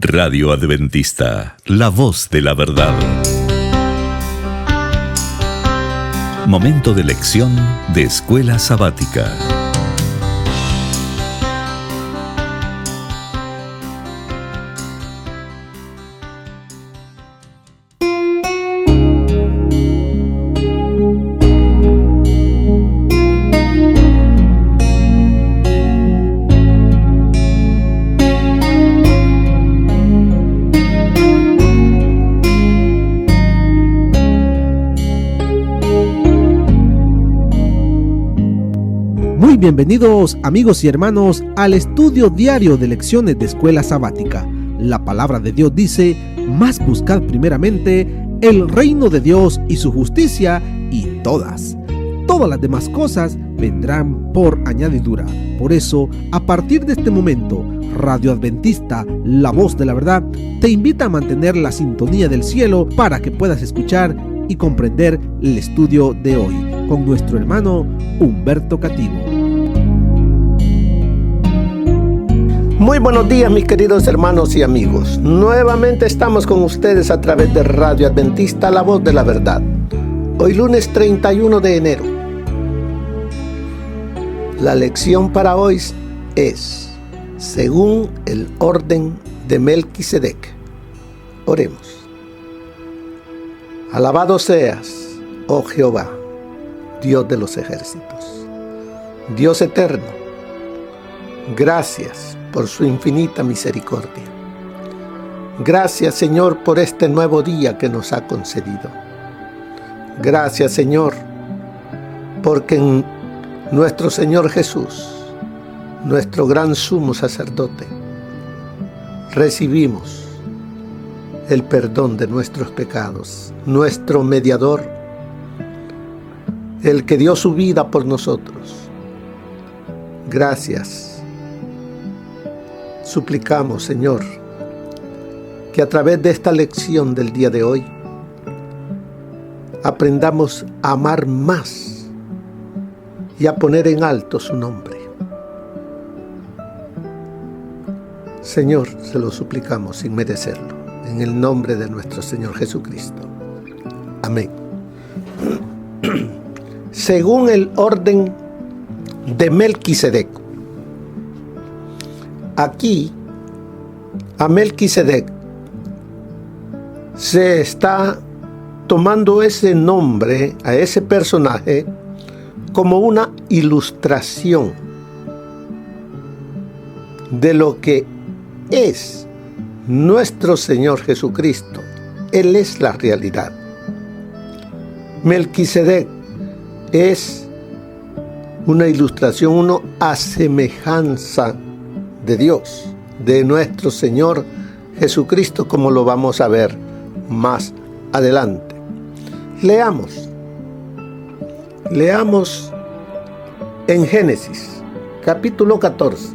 Radio Adventista, la voz de la verdad. Momento de lección de Escuela Sabática. Muy bienvenidos amigos y hermanos al estudio diario de lecciones de Escuela Sabática. La palabra de Dios dice: mas buscad primeramente el reino de Dios y su justicia, y todas las demás cosas vendrán por añadidura. Por eso, a partir de este momento, Radio Adventista, la voz de la verdad, te invita a mantener la sintonía del cielo para que puedas escuchar y comprender el estudio de hoy con nuestro hermano Humberto Cativo. Muy buenos días, mis queridos hermanos y amigos. Nuevamente estamos con ustedes a través de Radio Adventista, la voz de la verdad. Hoy lunes 31 de enero. La lección para hoy es según el orden de Melquisedec. Oremos. Alabado seas, oh Jehová, Dios de los ejércitos, Dios eterno. Gracias por su infinita misericordia. Gracias, Señor, por este nuevo día que nos ha concedido. Gracias, Señor, porque en nuestro Señor Jesús, nuestro gran sumo sacerdote, recibimos el perdón de nuestros pecados, nuestro mediador, el que dio su vida por nosotros. Gracias. Suplicamos, Señor, que a través de esta lección del día de hoy aprendamos a amar más y a poner en alto su nombre. Señor, se lo suplicamos sin merecerlo, en el nombre de nuestro Señor Jesucristo. Amén. Según el orden de Melquisedec. Aquí, a Melquisedec se está tomando ese nombre, a ese personaje, como una ilustración de lo que es nuestro Señor Jesucristo. Él es la realidad. Melquisedec es una ilustración, una asemejanza de Dios, de nuestro Señor Jesucristo, como lo vamos a ver más adelante. Leamos en Génesis, capítulo 14,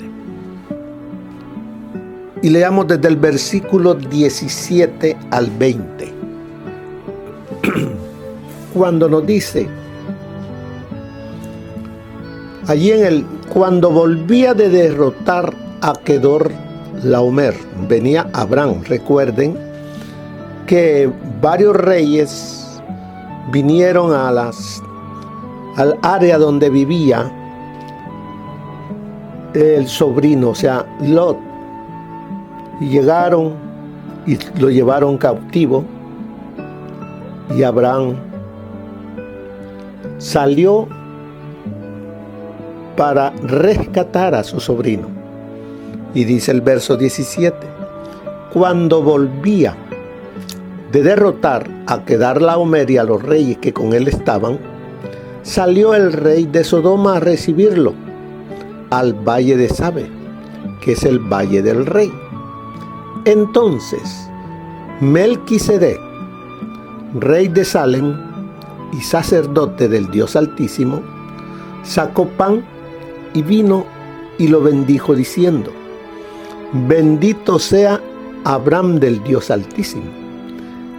y leamos desde el versículo 17 al 20, cuando nos dice, allí cuando volvía de derrotar a Kedor Laomer, venía Abraham. Recuerden que varios reyes vinieron al área donde vivía el sobrino, o sea, Lot, y llegaron y lo llevaron cautivo, y Abraham salió para rescatar a su sobrino. Y dice el verso 17, cuando volvía de derrotar a Kedorlaomer y a los reyes que con él estaban, salió el rey de Sodoma a recibirlo al valle de Sabe, que es el valle del rey. Entonces Melquisedec, rey de Salem y sacerdote del Dios Altísimo, sacó pan y vino y lo bendijo diciendo: bendito sea Abraham del Dios Altísimo,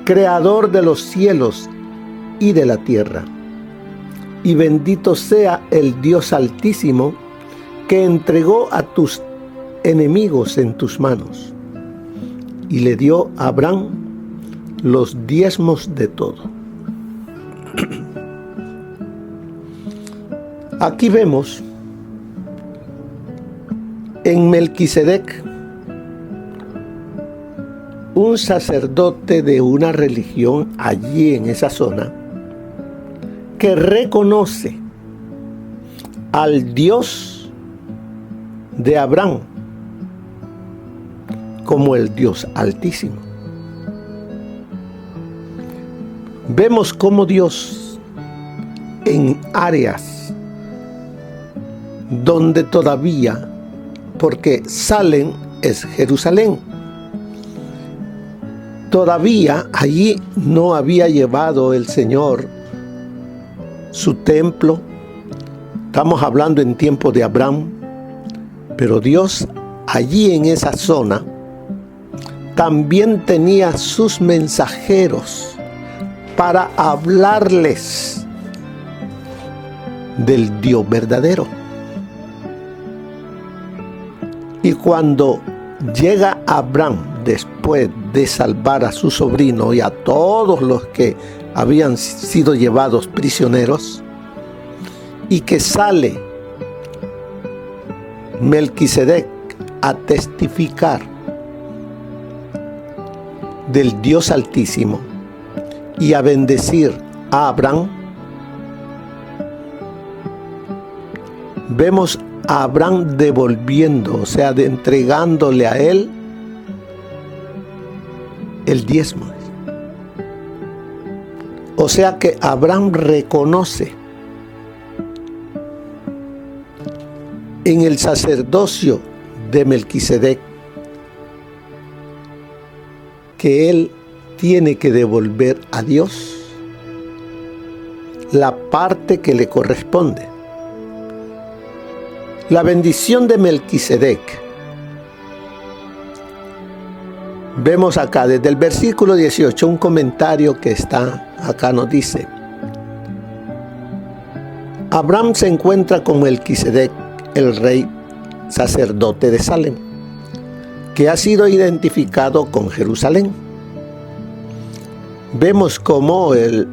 creador de los cielos y de la tierra, y bendito sea el Dios Altísimo que entregó a tus enemigos en tus manos. y le dio a Abraham los diezmos de todo. Aquí vemos en Melquisedec un sacerdote de una religión allí en esa zona que reconoce al Dios de Abraham como el Dios Altísimo. Vemos cómo Dios, en áreas donde todavía, porque Salem es Jerusalén, todavía allí no había llevado el Señor su templo. Estamos hablando en tiempo de Abraham, pero Dios allí en esa zona también tenía sus mensajeros para hablarles del Dios verdadero. Y cuando llega Abraham, después de salvar a su sobrino y a todos los que habían sido llevados prisioneros, y que sale Melquisedec a testificar del Dios Altísimo y a bendecir a Abraham, vemos a Abraham devolviendo, o sea, entregándole a él el diezmo. O sea que Abraham reconoce en el sacerdocio de Melquisedec que él tiene que devolver a Dios la parte que le corresponde. La bendición de Melquisedec, vemos acá desde el versículo 18 un comentario que está acá, nos dice: Abraham se encuentra con Melquisedec, el rey sacerdote de Salem, que ha sido identificado con Jerusalén. Vemos cómo el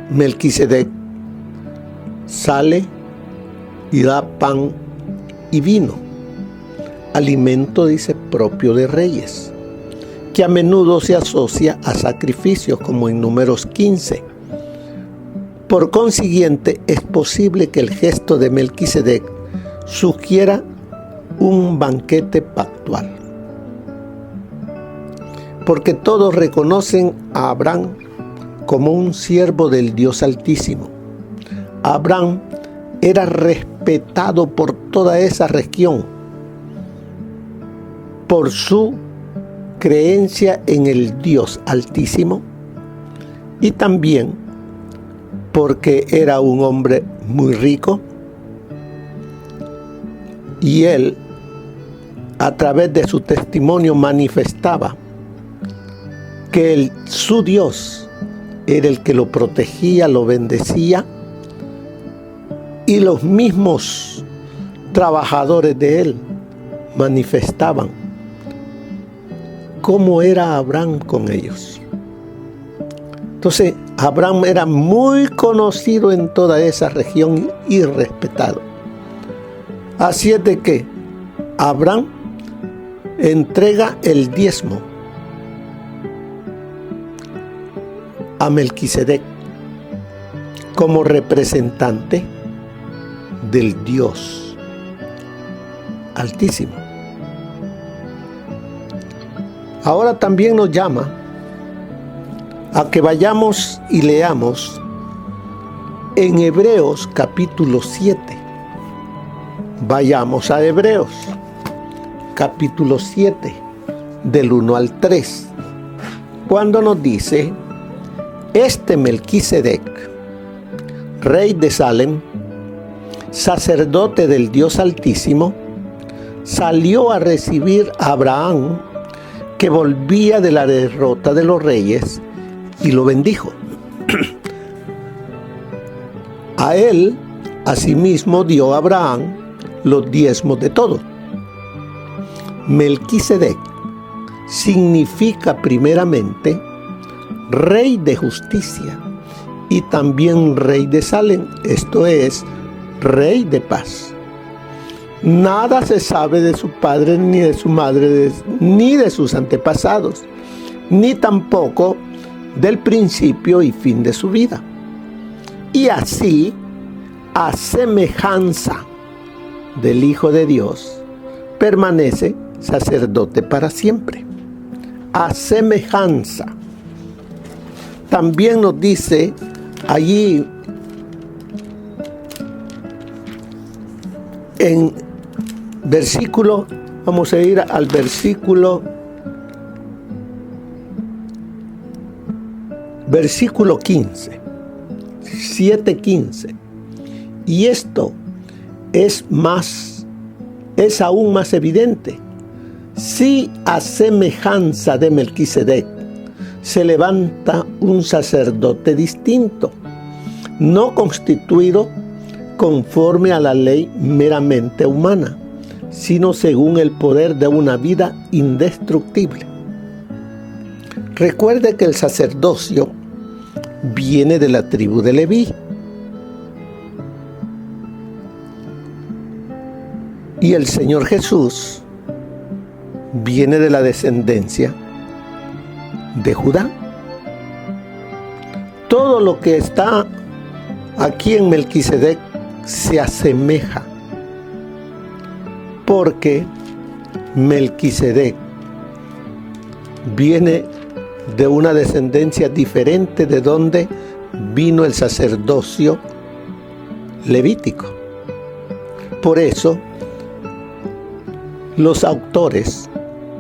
Melquisedec sale y da pan y vino, alimento, dice, propio de reyes, que a menudo se asocia a sacrificios, como en Números 15. Por consiguiente, es posible que el gesto de Melquisedec sugiera un banquete pactual, porque todos reconocen a Abraham como un siervo del Dios Altísimo. Abraham era respetado por toda esa región por su creencia en el Dios Altísimo, y también porque era un hombre muy rico, y él, a través de su testimonio, manifestaba que su Dios era el que lo protegía, lo bendecía, y los mismos trabajadores de él manifestaban cómo era Abraham con ellos. Entonces, Abraham era muy conocido en toda esa región y respetado. Así es de que Abraham entrega el diezmo a Melquisedec como representante del Dios Altísimo. Ahora también nos llama a que vayamos y leamos en Hebreos capítulo 7. Vayamos a Hebreos capítulo 7, del 1 al 3, cuando nos dice: este Melquisedec, rey de Salem, sacerdote del Dios Altísimo, salió a recibir a Abraham, que volvía de la derrota de los reyes, y lo bendijo. A él, asimismo, dio Abraham los diezmos de todo. Melquisedec, significa primeramente Rey de Justicia y también Rey de Salem, esto es, Rey de Paz. Nada se sabe de su padre, ni de su madre, ni de sus antepasados, ni tampoco del principio y fin de su vida. Y así, a semejanza del Hijo de Dios, permanece sacerdote para siempre. A semejanza. También nos dice allí en versículo, vamos a ir al versículo 15, 7:15. Y esto es aún más evidente. Si a semejanza de Melquisedec se levanta un sacerdote distinto, no constituido conforme a la ley meramente humana, sino según el poder de una vida indestructible. Recuerde que el sacerdocio viene de la tribu de Leví. Y el Señor Jesús viene de la descendencia de Judá. Todo lo que está aquí en Melquisedec se asemeja, porque Melquisedec viene de una descendencia diferente de donde vino el sacerdocio levítico. Por eso, los autores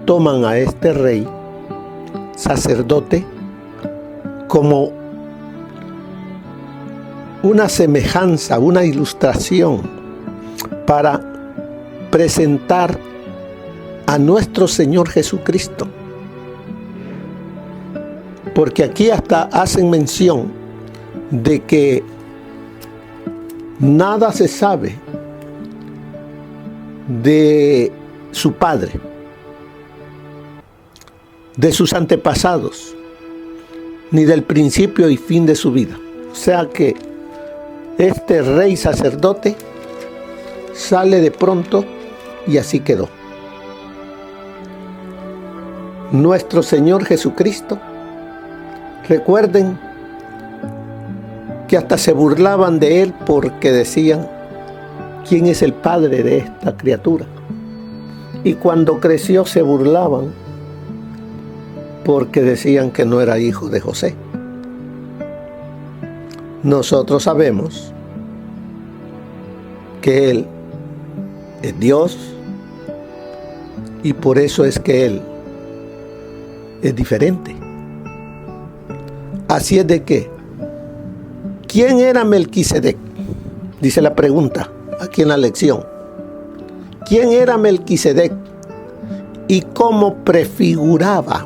toman a este rey sacerdote como una semejanza, una ilustración para presentar a nuestro Señor Jesucristo. Porque aquí hasta hacen mención de que nada se sabe de su padre, de sus antepasados, ni del principio y fin de su vida. O sea que este rey sacerdote sale de pronto y así quedó. Nuestro Señor Jesucristo, recuerden que hasta se burlaban de él porque decían: ¿quién es el padre de esta criatura? Y cuando creció se burlaban porque decían que no era hijo de José. Nosotros sabemos que Él es Dios y por eso es que Él es diferente. Así es de que, ¿quién era Melquisedec? Dice la pregunta aquí en la lección. ¿Quién era Melquisedec y cómo prefiguraba?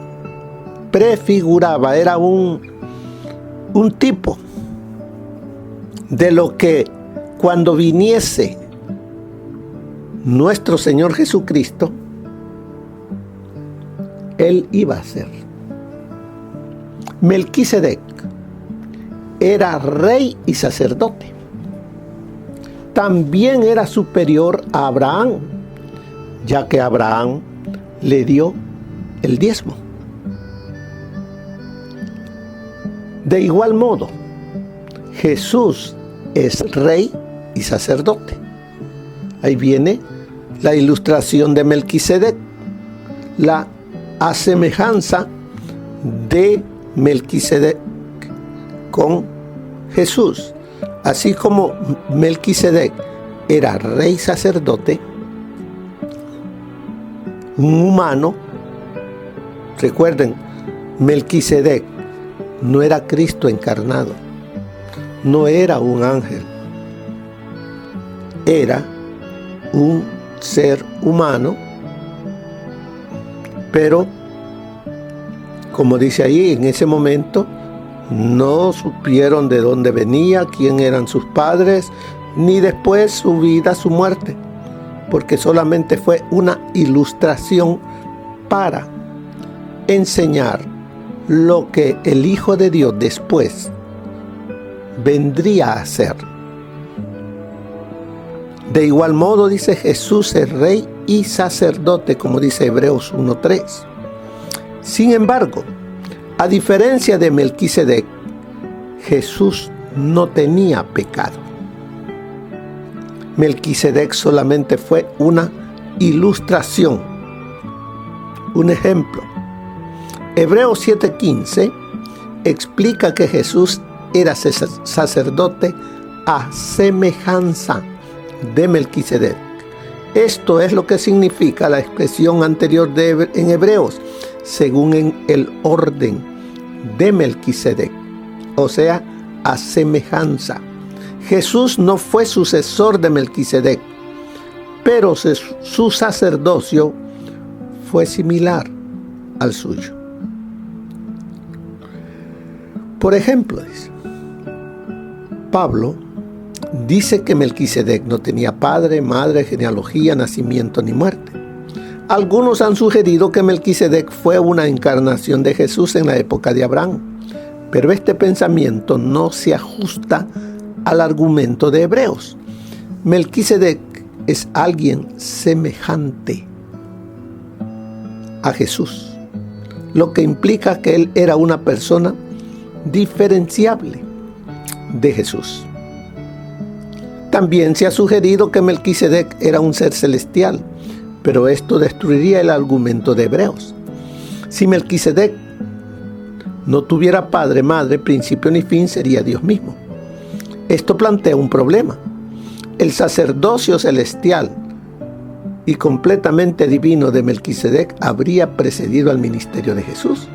Era un tipo de lo que cuando viniese nuestro Señor Jesucristo, Él iba a ser. Melquisedec era rey y sacerdote. También era superior a Abraham, ya que Abraham le dio el diezmo. De igual modo, Jesús es rey y sacerdote. Ahí viene la ilustración de Melquisedec, la asemejanza de Melquisedec con Jesús. Así como Melquisedec era rey sacerdote, un humano, recuerden, Melquisedec no era Cristo encarnado, no era un ángel, era un ser humano, pero como dice ahí, en ese momento no supieron de dónde venía, quién eran sus padres, ni después su vida, su muerte, porque solamente fue una ilustración para enseñar lo que el Hijo de Dios después vendría a hacer. De igual modo, dice, Jesús es rey y sacerdote, como dice Hebreos 1:3. Sin embargo, a diferencia de Melquisedec, Jesús no tenía pecado. Melquisedec solamente fue una ilustración, un ejemplo. Hebreos 7:15 explica que Jesús era sacerdote a semejanza de Melquisedec. Esto es lo que significa la expresión anterior en Hebreos, según en el orden de Melquisedec, o sea, a semejanza. Jesús no fue sucesor de Melquisedec, pero su sacerdocio fue similar al suyo. Por ejemplo, Pablo dice que Melquisedec no tenía padre, madre, genealogía, nacimiento ni muerte. Algunos han sugerido que Melquisedec fue una encarnación de Jesús en la época de Abraham, pero este pensamiento no se ajusta al argumento de Hebreos. Melquisedec es alguien semejante a Jesús, lo que implica que él era una persona diferenciable de Jesús. También se ha sugerido que Melquisedec era un ser celestial, pero esto destruiría el argumento de Hebreos. Si Melquisedec no tuviera padre, madre, principio ni fin, sería Dios mismo. Esto plantea un problema. El sacerdocio celestial y completamente divino de Melquisedec habría precedido al ministerio de Jesús.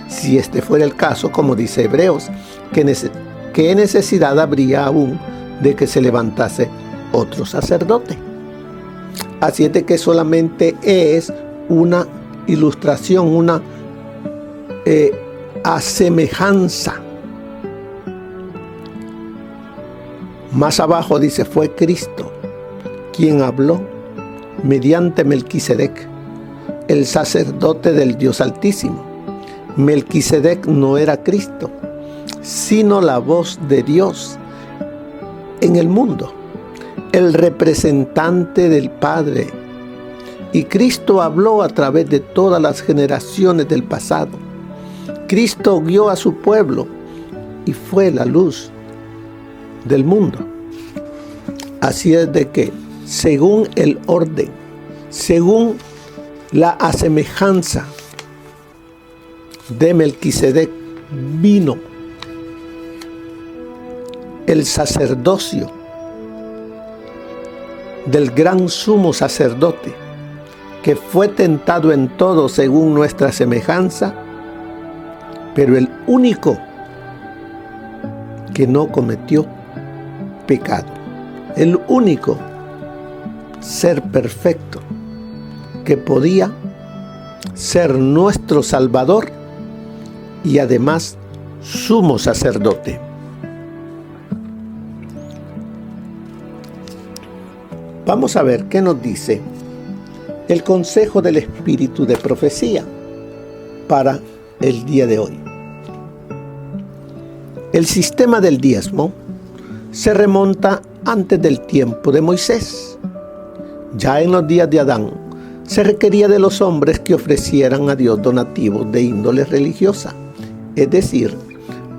Si este fuera el caso, como dice Hebreos, ¿qué necesidad habría aún de que se levantase otro sacerdote? Así es de que solamente es una ilustración, una asemejanza. Más abajo dice, fue Cristo quien habló mediante Melquisedec, el sacerdote del Dios Altísimo. Melquisedec no era Cristo, sino la voz de Dios en el mundo, el representante del Padre. Y Cristo habló a través de todas las generaciones del pasado. Cristo guió a su pueblo y fue la luz del mundo. Así es de que, según el orden, según la asemejanza de Melquisedec, vino el sacerdocio del gran sumo sacerdote, que fue tentado en todo según nuestra semejanza, pero el único que no cometió pecado, el único ser perfecto que podía ser nuestro Salvador y además sumo sacerdote. Vamos a ver qué nos dice el consejo del Espíritu de profecía para el día de hoy. El sistema del diezmo se remonta antes del tiempo de Moisés. Ya en los días de Adán se requería de los hombres que ofrecieran a Dios donativos de índole religiosa, es decir,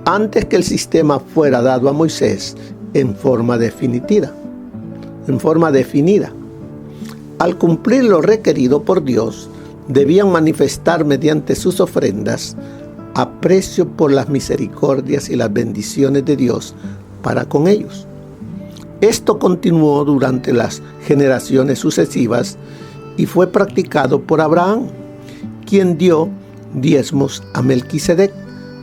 antes que el sistema fuera dado a Moisés en forma definida. Al cumplir lo requerido por Dios, debían manifestar mediante sus ofrendas aprecio por las misericordias y las bendiciones de Dios para con ellos. Esto continuó durante las generaciones sucesivas y fue practicado por Abraham, quien dio diezmos a Melquisedec,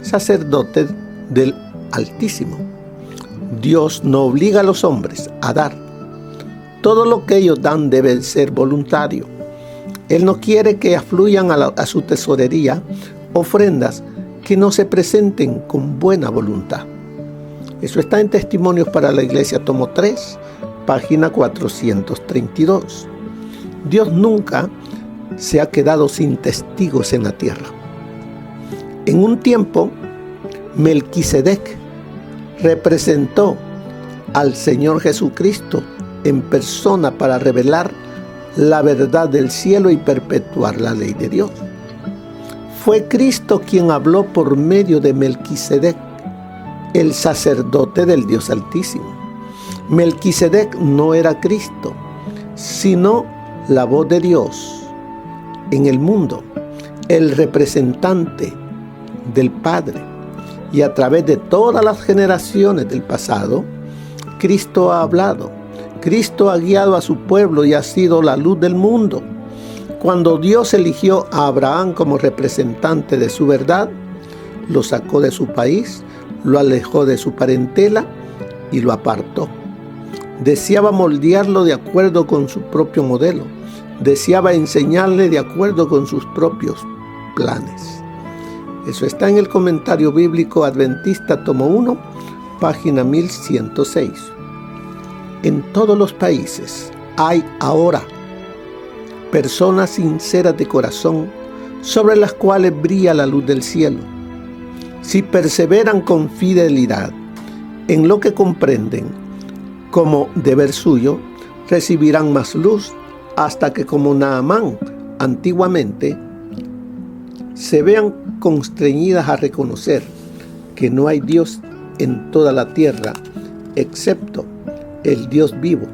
sacerdote del Altísimo. Dios no obliga a los hombres a dar. Todo lo que ellos dan debe ser voluntario. Él no quiere que afluyan a su tesorería ofrendas que no se presenten con buena voluntad. Eso está en Testimonios para la Iglesia, tomo 3, página 432. Dios nunca se ha quedado sin testigos en la tierra. En un tiempo, Melquisedec representó al Señor Jesucristo en persona para revelar la verdad del cielo y perpetuar la ley de Dios. Fue Cristo quien habló por medio de Melquisedec, el sacerdote del Dios Altísimo. Melquisedec no era Cristo, sino la voz de Dios en el mundo, el representante del Padre. Y a través de todas las generaciones del pasado, Cristo ha hablado. Cristo ha guiado a su pueblo y ha sido la luz del mundo. Cuando Dios eligió a Abraham como representante de su verdad, lo sacó de su país, lo alejó de su parentela y lo apartó. Deseaba moldearlo de acuerdo con su propio modelo. Deseaba enseñarle de acuerdo con sus propios planes. Eso está en el Comentario Bíblico Adventista, tomo 1, página 1106. En todos los países hay ahora personas sinceras de corazón sobre las cuales brilla la luz del cielo. Si perseveran con fidelidad en lo que comprenden como deber suyo, recibirán más luz hasta que, como Naamán antiguamente, se vean constreñidas a reconocer que no hay Dios en toda la tierra excepto el Dios vivo,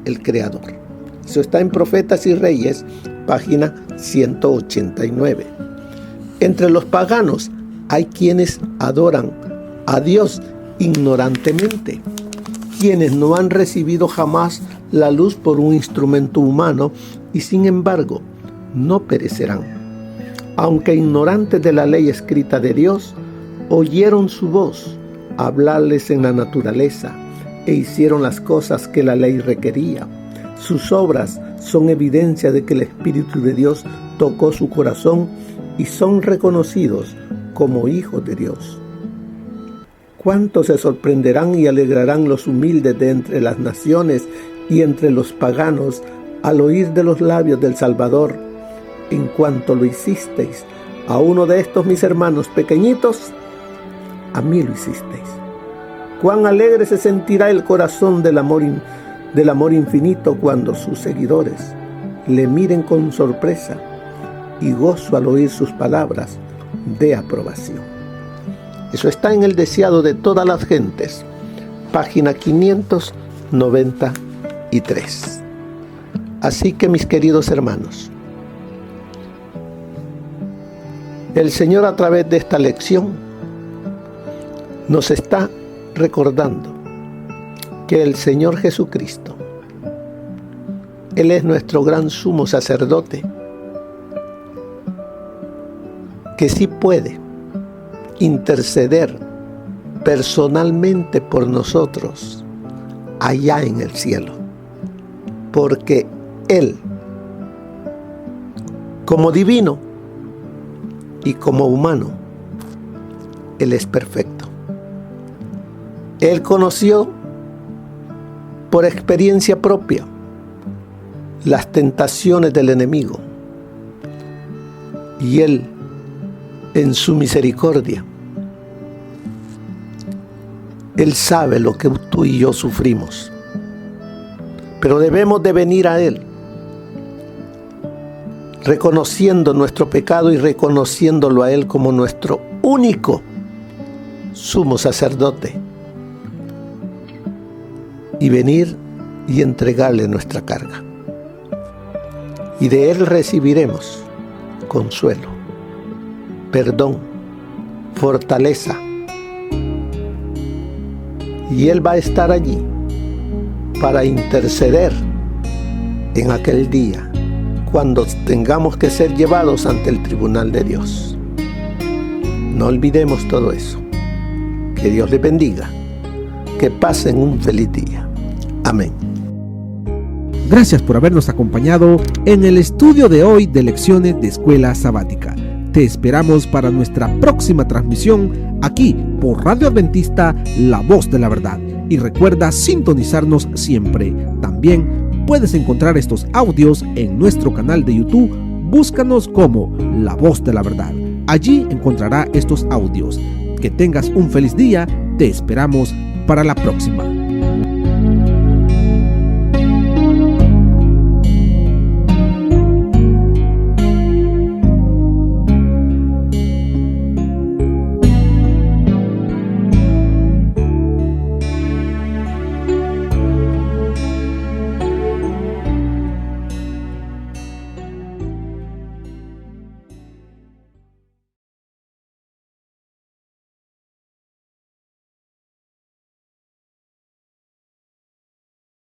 el Creador. Eso está en Profetas y Reyes, página 189. Entre los paganos hay quienes adoran a Dios ignorantemente, quienes no han recibido jamás la luz por un instrumento humano y sin embargo no perecerán. Aunque ignorantes de la ley escrita de Dios, oyeron su voz hablarles en la naturaleza e hicieron las cosas que la ley requería. Sus obras son evidencia de que el Espíritu de Dios tocó su corazón y son reconocidos como hijos de Dios. ¿Cuántos se sorprenderán y alegrarán los humildes de entre las naciones y entre los paganos al oír de los labios del Salvador: en cuanto lo hicisteis a uno de estos mis hermanos pequeñitos, a mí lo hicisteis? Cuán alegre se sentirá el corazón del amor infinito cuando sus seguidores le miren con sorpresa y gozo al oír sus palabras de aprobación. Eso está en El deseado de todas las gentes, página 593. Así que, mis queridos hermanos, el Señor, a través de esta lección, nos está recordando que el Señor Jesucristo, Él es nuestro gran sumo sacerdote, que sí puede interceder personalmente por nosotros allá en el cielo, porque Él, como divino y como humano, Él es perfecto. Él conoció por experiencia propia las tentaciones del enemigo y Él, en su misericordia, Él sabe lo que tú y yo sufrimos, pero debemos de venir a Él reconociendo nuestro pecado y reconociéndolo a Él como nuestro único sumo sacerdote, y venir y entregarle nuestra carga. Y de Él recibiremos consuelo, perdón, fortaleza. Y Él va a estar allí para interceder en aquel día, cuando tengamos que ser llevados ante el tribunal de Dios. No olvidemos todo eso. Que Dios les bendiga. Que pasen un feliz día. Amén. Gracias por habernos acompañado en el estudio de hoy de Lecciones de Escuela Sabática. Te esperamos para nuestra próxima transmisión aquí por Radio Adventista, La Voz de la Verdad. Y recuerda sintonizarnos siempre. También puedes encontrar estos audios en nuestro canal de YouTube. Búscanos como La Voz de la Verdad. Allí encontrará estos audios. Que tengas un feliz día. Te esperamos para la próxima.